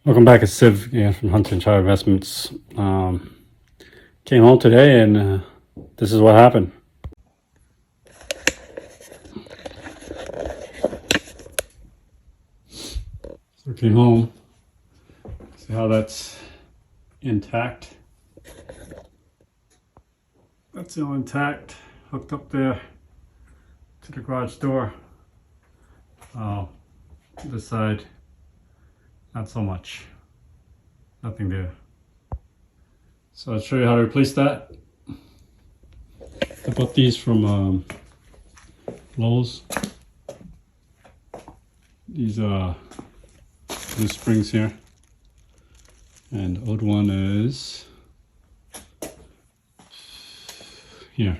Welcome back, it's Siv again from Hunter and Chavy Investments. Came home today and this is what happened. So I came home, see how that's intact. That's still intact, hooked up there to the garage door. This side, not so much, nothing there. So I'll show you how to replace that. I bought these from Lowe's. These are new springs here, and the old one is here.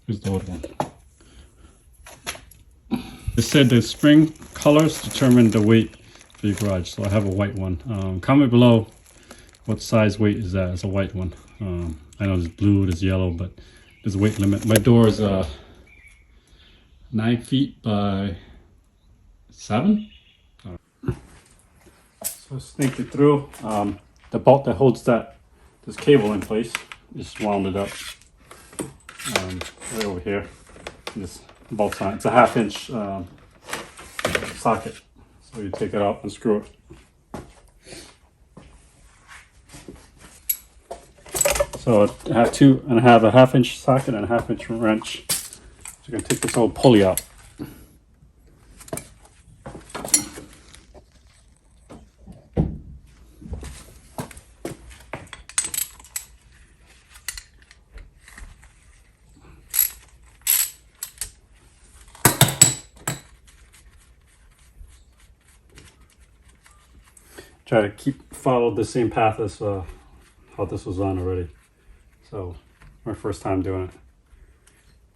Here's the old one. They said the spring colors determine the weight for your garage, so I have a white one. Comment below what size weight is that. It's a white one. I know there's blue, there's yellow, but there's a weight limit. My door is 9 feet by 7. So snaked it through. The bolt that holds this cable in place, just wound it up right over here. This bolt on. It's a 1/2 inch socket, so you take it out and screw it. So I have two, and I have a 1/2 inch socket and a 1/2 inch wrench. So you're gonna take this old pulley out. Try to follow the same path as how this was on already. So my first time doing it.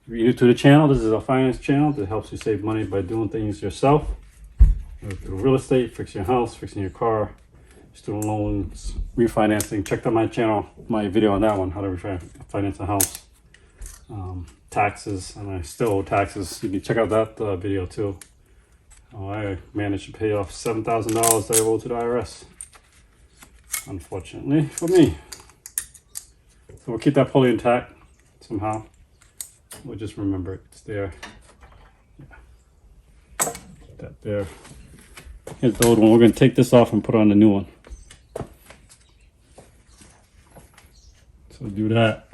If you're new to the channel, this is a finance channel that helps you save money by doing things yourself. Through real estate, fixing your house, fixing your car, student loans, refinancing. Check out my channel, my video on that one, how to refinance a house. Taxes, and I still owe taxes. You can check out that video too. I managed to pay off $7,000 that I owe to the IRS, unfortunately for me. So we'll keep that pulley intact somehow. We'll just remember it. It's there. Yeah. Keep that there. Here's the old one. We're going to take this off and put on the new one. So do that.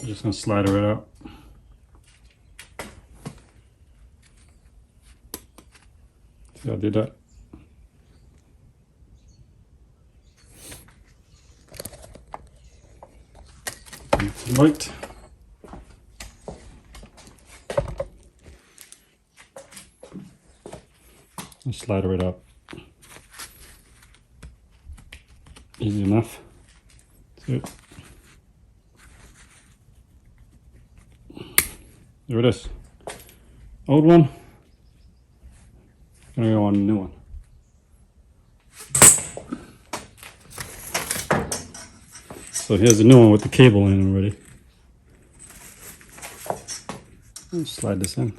I'm just going to slide it right out. See how I did that? Right. And slide it right up. Easy enough. That's it. There it is. Old one. Gonna go on a new one. So here's the new one with the cable in already. Let's slide this in.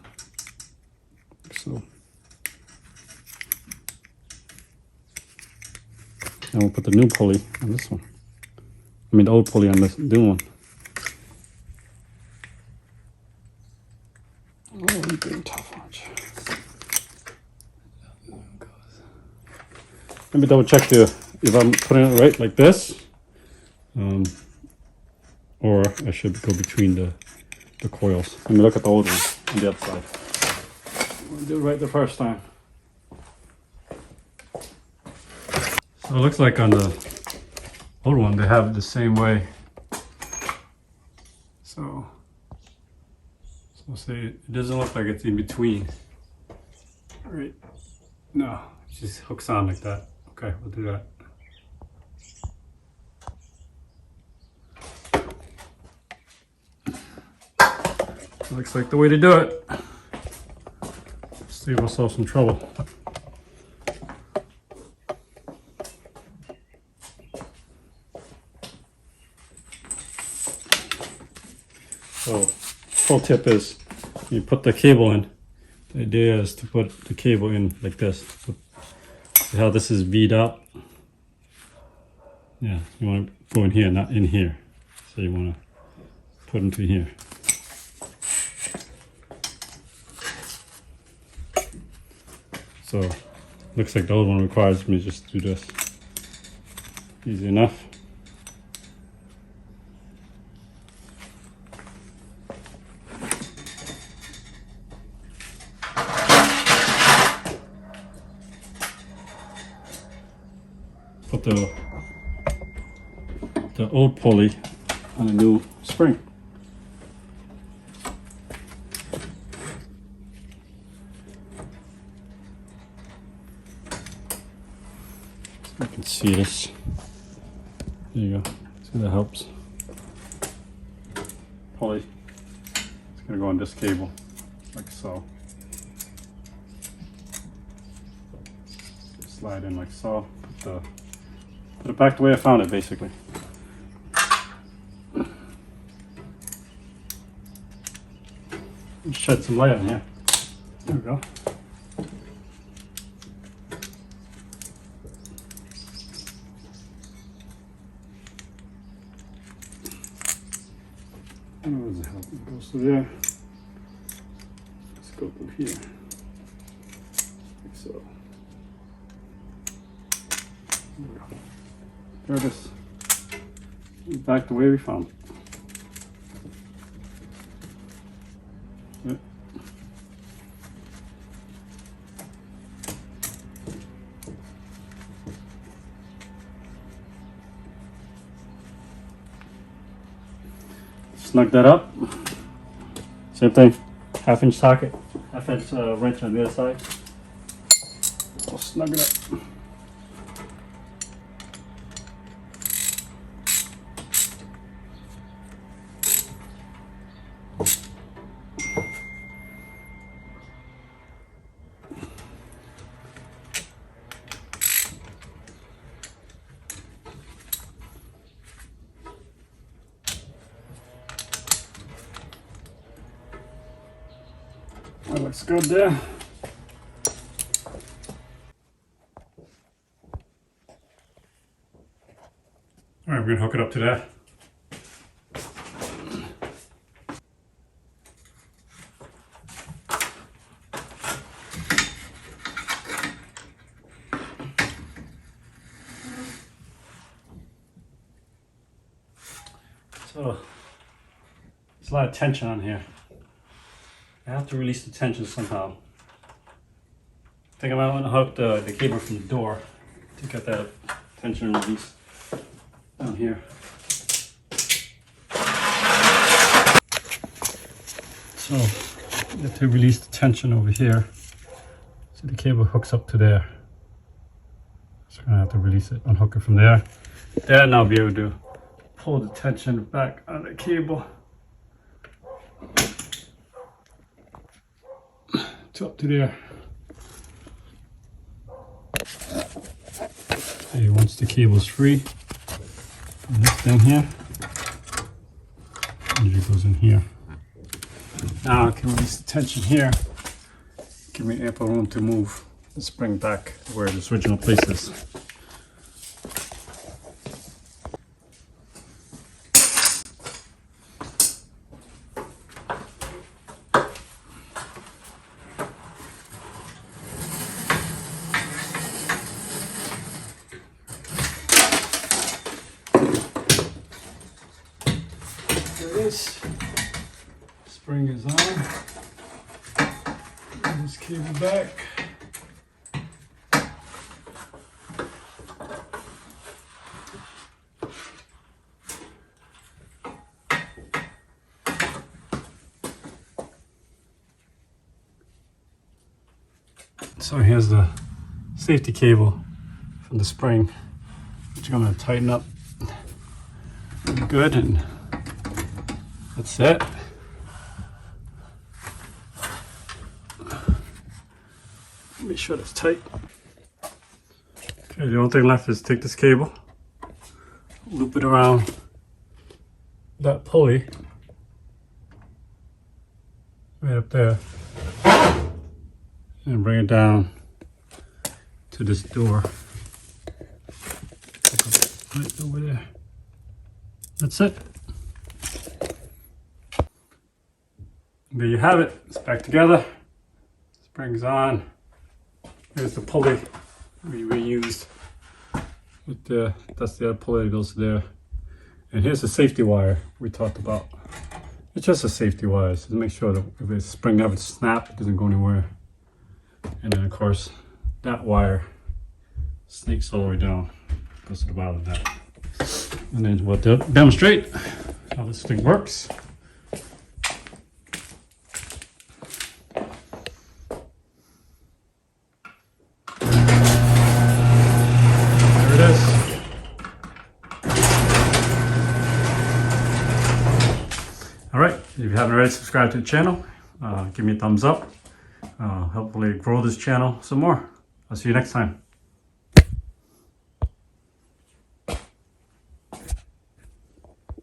So, and we'll put the new pulley on this one. I mean the old pulley on this new one. Oh, you're being tough, aren't you? Let me double check if I'm putting it right like this. Or I should go between the coils. Let me look at the old one on the other side. I'll do it right the first time. So it looks like on the old one they have it the same way. So say it doesn't look like it's in between. Right? No, it just hooks on like that. Okay, we'll do that. Looks like the way to do it. Save ourselves some trouble. So, pro tip is you put the cable in The idea is to put the cable in like this. See how this is V'd up? Yeah, you want to go in here, not in here. So you want to put into here. So looks like the old one requires me to just do this. Easy enough. Put the old pulley on a new spring. So you can see this. There you go. See, that helps. Pulley. It's gonna go on this cable, like so. Slide in like so. Put it back the way I found it, basically. Shed some light on here. There we go. Where's the help? It goes through there. Let's go through here. Like so. There we go. There it is. Back the way we found it. Yep. Snug that up. Same thing. Half-inch socket, half-inch wrench on the other side. I'll snug it up. That looks good there. All right, we're gonna hook it up to that. So, there's a lot of tension on here. I have to release the tension somehow. I think I might want to hook the cable from the door to get that tension released down here. So you have to release the tension over here. So the cable hooks up to there. So I'm gonna have to release it, unhook it from there. Then I'll be able to pull the tension back on the cable. Up to there. Okay, once the cable is free from this thing here, it goes in here. Now I can release the tension here. Give me ample room to move the spring back where its original place is. Spring is on. Bring this cable back. So here's the safety cable from the spring, which I'm going to tighten up good, and that's it. Make sure it's tight. Okay, the only thing left is take this cable, loop it around that pulley right up there, and bring it down to this door. Right over there. That's it. There you have it. It's back together. Springs on. Here's the pulley we reused. That's the other pulley that goes there. And here's the safety wire we talked about. It's just a safety wire, so to make sure that if it's spring up, it's snap, it doesn't go anywhere. And then of course, that wire snakes all the way down, goes to the bottom of that. And then we'll demonstrate how this thing works. There it is. All right, if you haven't already subscribed to the channel, give me a thumbs up. Hopefully grow this channel some more. I'll see you next time.